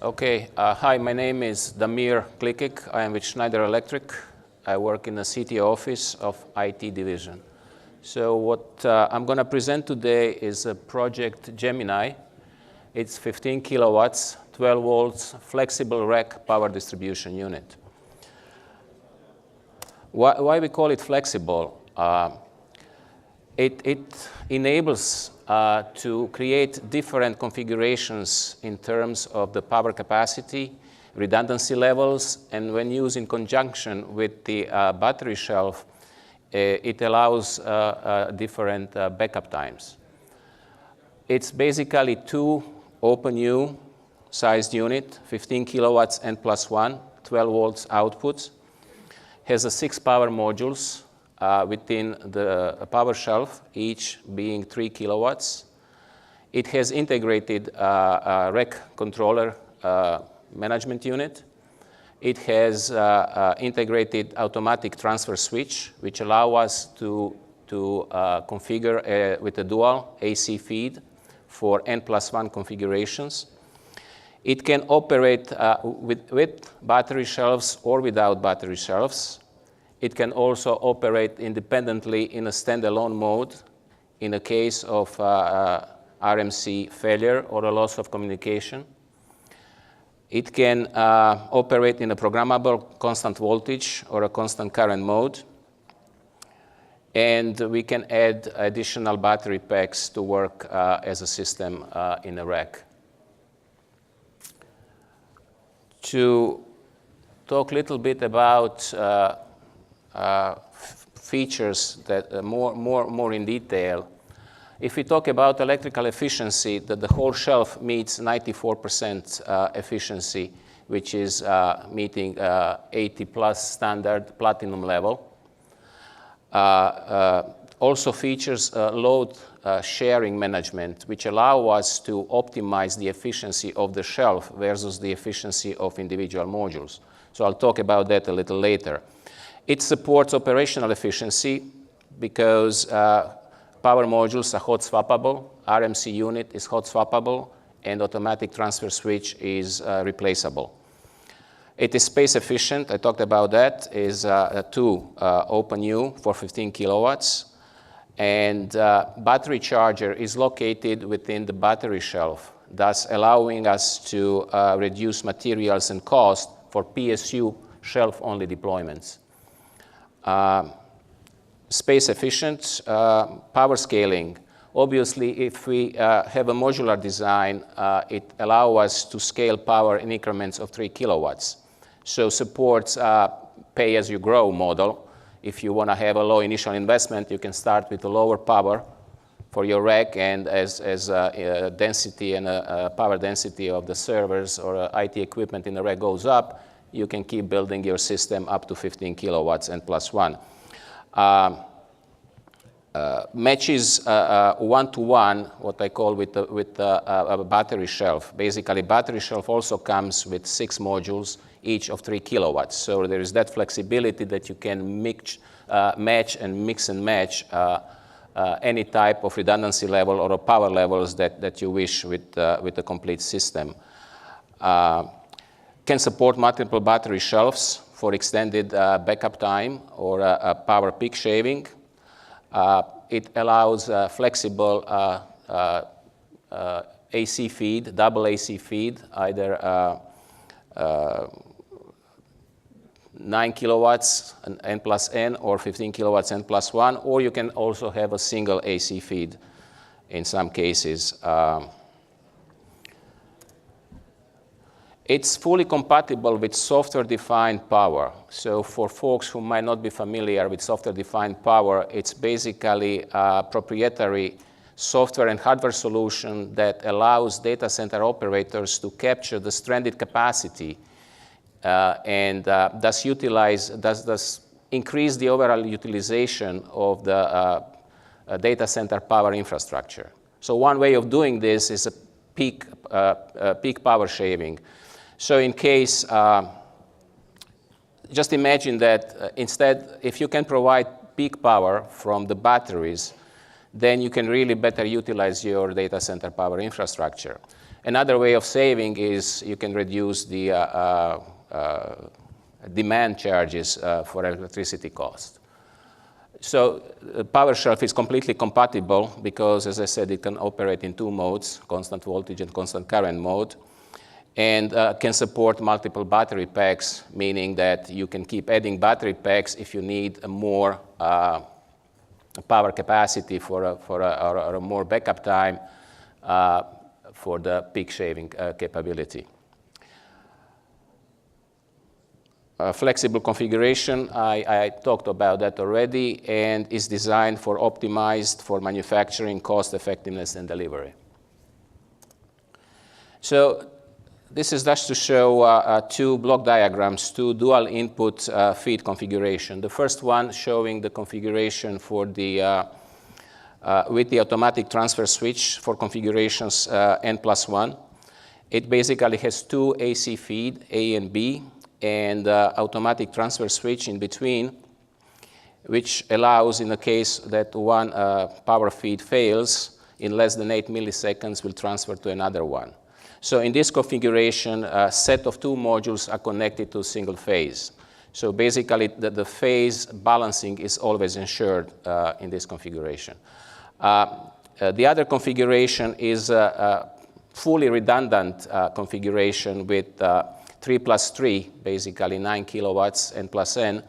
Hi, my name is Damir Klikic. I am with Schneider Electric. I work in the CTO office of IT division. So what I'm going to present today is a project Gemini. It's 15 kilowatts, 12 volts, flexible rack power distribution unit. Why we call it flexible? It enables to create different configurations in terms of the power capacity, redundancy levels, and when used in conjunction with the battery shelf, it allows different backup times. It's basically two OpenU sized unit, 15 kilowatts N plus 1, 12 volts outputs, has 6 power modules within the power shelf, each being 3 kilowatts. It has integrated rack controller management unit. It has integrated automatic transfer switch, which allow us to configure with a dual AC feed for N plus 1 configurations. It can operate with battery shelves or without battery shelves. It can also operate independently in a standalone mode in a case of RMC failure or a loss of communication. It can operate in a programmable constant voltage or a constant current mode. And we can add additional battery packs to work as a system in a rack. To talk a little bit about features that more in detail. If we talk about electrical efficiency, that the whole shelf meets 94% efficiency, which is meeting 80 plus standard platinum level. Also features load sharing management, which allow us to optimize the efficiency of the shelf versus the efficiency of individual modules. So I'll talk about that a little later. It supports operational efficiency because power modules are hot swappable, RMC unit is hot swappable, and automatic transfer switch is replaceable. It is space efficient, I talked about that, is 2 OpenU for 15 kilowatts. And battery charger is located within the battery shelf, thus allowing us to reduce materials and cost for PSU shelf-only deployments. Space efficient, power scaling. Obviously, if we have a modular design, it allows us to scale power in increments of 3 kilowatts. So supports pay-as-you-grow model. If you want to have a low initial investment, you can start with a lower power for your rack, and as density and power density of the servers or IT equipment in the rack goes up, you can keep building your system up to 15 kilowatts and plus 1. Matches one-to-one, what I call with a battery shelf. Basically, battery shelf also comes with 6 modules, each of 3 kilowatts. So there is that flexibility that you can match and mix and match any type of redundancy level or power levels that you wish with a complete system. Can support multiple battery shelves for extended backup time or power peak shaving. It allows flexible AC feed, double AC feed, either 9 kilowatts N plus N or 15 kilowatts N plus 1, or you can also have a single AC feed in some cases. It's fully compatible with software-defined power. So for folks who might not be familiar with software-defined power, it's basically a proprietary software and hardware solution that allows data center operators to capture the stranded capacity and thus increase the overall utilization of the data center power infrastructure. So one way of doing this is a peak power shaving. So in case, just imagine that instead, if you can provide peak power from the batteries, then you can really better utilize your data center power infrastructure. Another way of saving is you can reduce the demand charges for electricity cost. So Power Shelf is completely compatible because, as I said, it can operate in two modes, constant voltage and constant current mode, and can support multiple battery packs, meaning that you can keep adding battery packs if you need a more power capacity or a more backup time for the peak shaving capability. Flexible configuration, I talked about that already, and is designed for optimized for manufacturing, cost effectiveness, and delivery. So this is just to show two block diagrams, two dual input feed configuration. The first one showing the configuration for the with the automatic transfer switch for configurations N+1. It basically has two AC feed, A and B, and automatic transfer switch in between, which allows, in the case that one power feed fails, in less than 8 milliseconds will transfer to another one. So in this configuration, a set of two modules are connected to a single phase. So basically, the phase balancing is always ensured in this configuration. The other configuration is a fully redundant configuration with 3 plus 3, basically 9 kilowatts N plus N.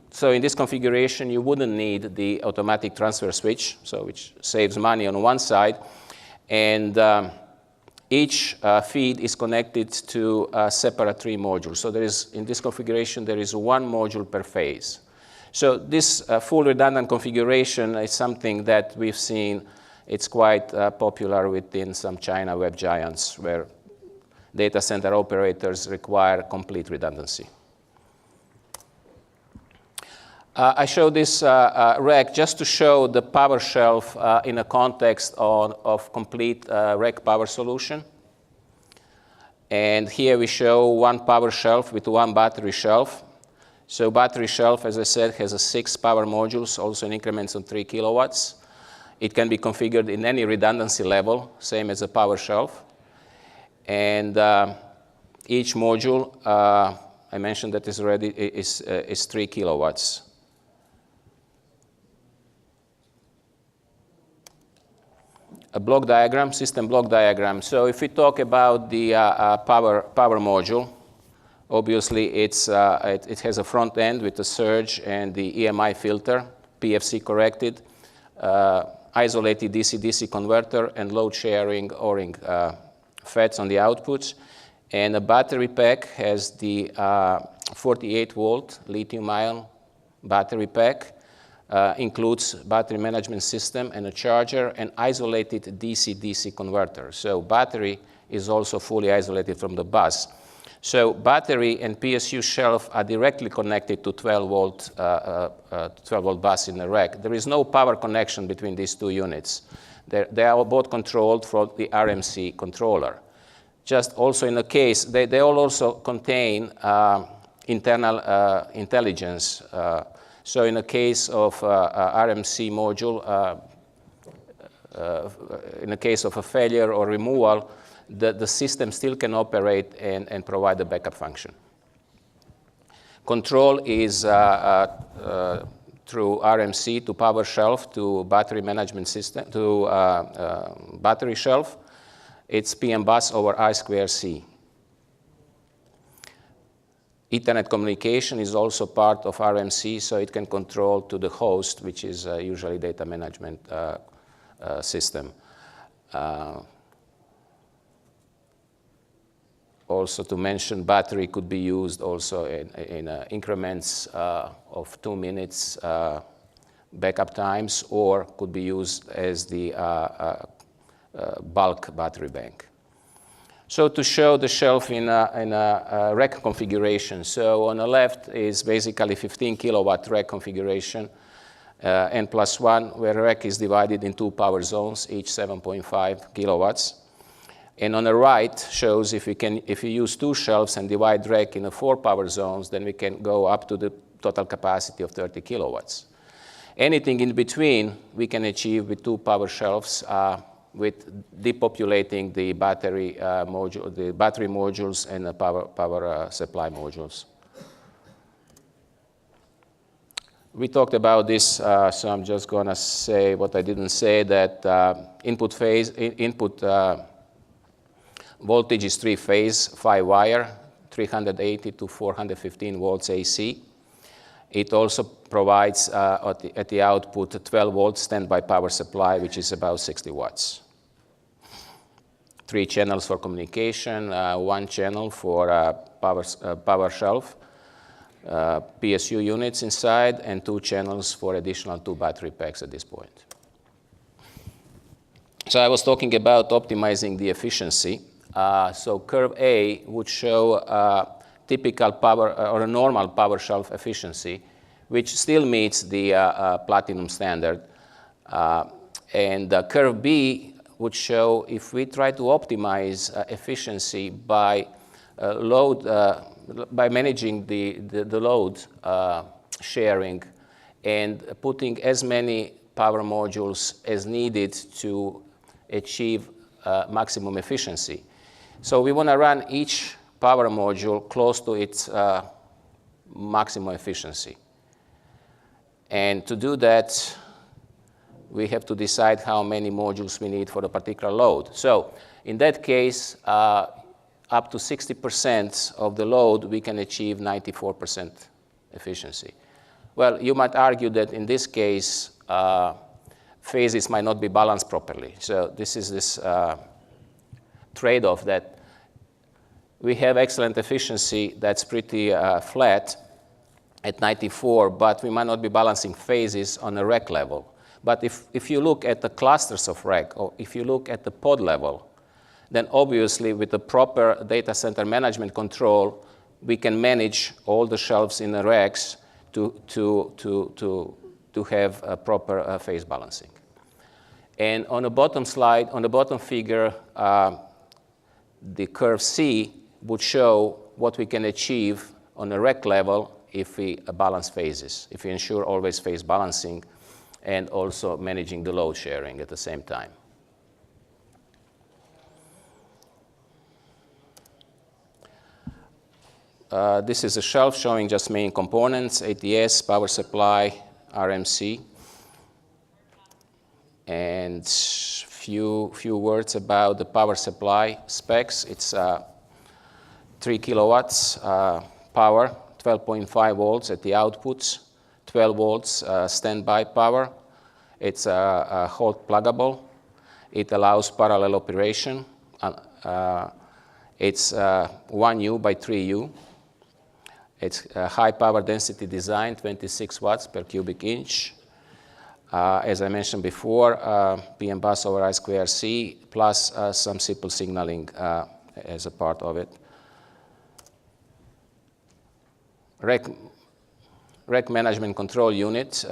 So in this configuration, you wouldn't need the automatic transfer switch, so which saves money on one side. And each feed is connected to separate 3 modules. So there is, in this configuration, there is 1 module per phase. So this full redundant configuration is something that we've seen. It's quite popular within some China web giants where data center operators require complete redundancy. I show this rack just to show the power shelf in a context of complete rack power solution. And here we show one power shelf with one battery shelf. So battery shelf, as I said, has 6 power modules, also in increments of 3 kilowatts. It can be configured in any redundancy level, same as a power shelf. And each module, I mentioned that is already, is 3 kilowatts. A block diagram, system block diagram. So if we talk about the power module, obviously it has a front end with a surge and the EMI filter, PFC corrected, isolated DC-DC converter, and load sharing O-ring FETs on the outputs. And a battery pack has the 48-volt lithium-ion battery pack. Includes battery management system and a charger and isolated DC-DC converter. So battery is also fully isolated from the bus. So battery and PSU shelf are directly connected to 12-volt bus in the rack. There is no power connection between these two units. They are both controlled from the RMC controller. Just also in the case, they all also contain internal intelligence. So in the case of RMC module, in the case of a failure or removal, the system still can operate and provide a backup function. Control is through RMC to power shelf to battery management system to battery shelf. It's PM bus over I2C. Ethernet communication is also part of RMC, so it can control to the host, which is usually data management system. Also to mention, battery could be used also in increments of 2 minutes backup times, or could be used as the bulk battery bank. So to show the shelf in a rack configuration. So on the left is basically 15 kilowatt rack configuration, N+1, where rack is divided in 2 power zones, each 7.5 kilowatts. And on the right shows if we use 2 shelves and divide rack in 4 power zones, then we can go up to the total capacity of 30 kilowatts. Anything in between we can achieve with 2 power shelves with depopulating the battery modules and the power supply modules. We talked about this, so I'm just going to say what I didn't say, that input voltage is 3-phase, 5-wire, 380 to 415 volts AC. It also provides at the output a 12 volt standby power supply, which is about 60 watts. 3 channels for communication, 1 channel for power shelf, PSU units inside, and 2 channels for additional 2 battery packs at this point. So I was talking about optimizing the efficiency. So curve A would show typical power or a normal power shelf efficiency, which still meets the platinum standard. And curve B would show if we try to optimize efficiency by by managing the load sharing and putting as many power modules as needed to achieve maximum efficiency. So we want to run each power module close to its maximum efficiency. And to do that, we have to decide how many modules we need for a particular load. So in that case, up to 60% of the load, we can achieve 94% efficiency. Well, you might argue that in this case, phases might not be balanced properly. So this is this trade-off that we have excellent efficiency that's pretty flat at 94, but we might not be balancing phases on a rack level. But if you look at the clusters of rack, or if you look at the pod level, then obviously with the proper data center management control, we can manage all the shelves in the racks to have a proper phase balancing. And on the bottom slide, on the bottom figure, the curve C would show what we can achieve on the rack level if we balance phases, if we ensure always phase balancing and also managing the load sharing at the same time. This is a shelf showing just main components, ATS, power supply, RMC. And few words about the power supply specs. It's 3 kilowatts power, 12.5 volts at the outputs, 12 volts standby power. It's hot pluggable. It allows parallel operation. It's 1U by 3U. It's a high power density design, 26 watts per cubic inch. As I mentioned before, PM bus over I2C plus some simple signaling as a part of it. Rack management control unit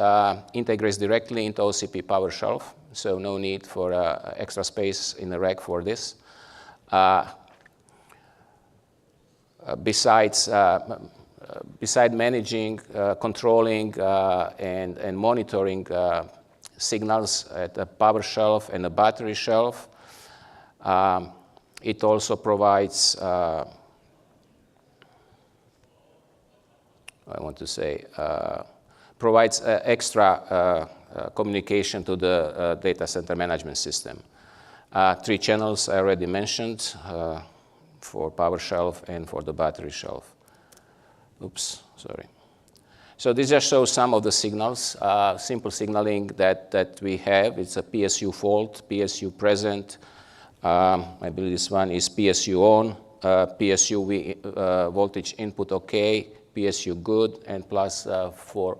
integrates directly into OCP power shelf, so no need for extra space in the rack for this. Besides managing, controlling, and monitoring signals at the power shelf and the battery shelf, it also provides, provides extra communication to the data center management system. 3 channels I already mentioned for power shelf and for the battery shelf. Oops, sorry. So this just shows some of the signals, simple signaling that we have. It's a PSU fault, PSU present. I believe this one is PSU on, PSU voltage input OK, PSU good, and plus 4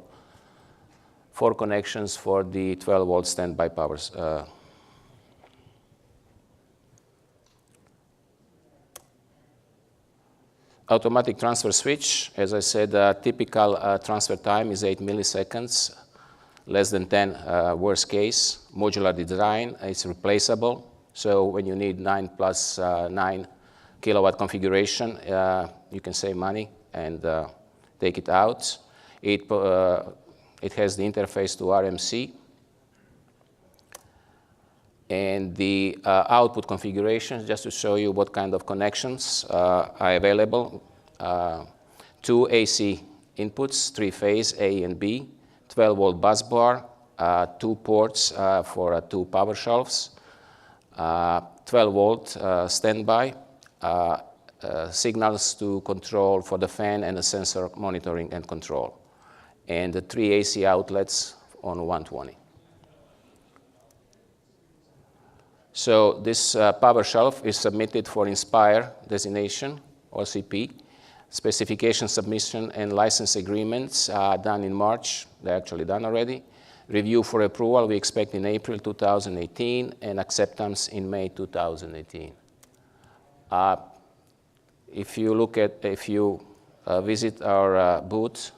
connections for the 12 volt standby powers. Automatic transfer switch, as I said, typical transfer time is 8 milliseconds, less than 10 worst case. Modular design, it's replaceable. So when you need 9 plus 9 kilowatt configuration, you can save money and take it out. It has the interface to RMC. And the output configurations, just to show you what kind of connections are available. 2 AC inputs, 3-phase A and B, 12-volt bus bar, 2 ports for 2 power shelves, 12-volt standby, signals to control for the fan and the sensor monitoring and control, and the 3 AC outlets on 120. So this power shelf is submitted for Inspire designation, OCP. Specification submission and license agreements are done in March. They're actually done already. Review for approval we expect in April 2018, and acceptance in May 2018. If you visit our booth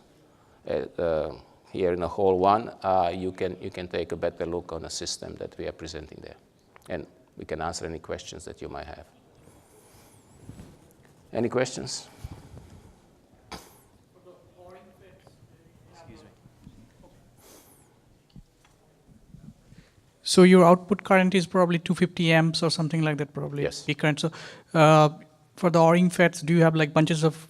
here in the Hall 1, you can take a better look on the system that we are presenting there. And we can answer any questions that you might have. Any questions? Excuse me. So your output current is probably 250 amps or something like that, probably. Yes. Peak current. So for the ORing FETs, do you have like bunches of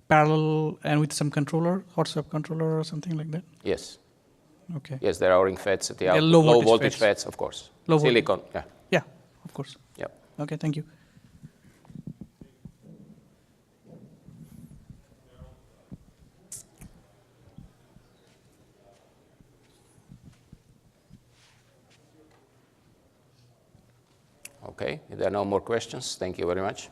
parallel and with some controller, hot swap controller or something like that? Yes. Okay. Yes, there are ORing FETs at the output. Low voltage FETs, of course. Low Silicon, voltage. yeah. Yeah, of course. Yep. Okay, thank you. Okay, if there are no more questions, thank you very much.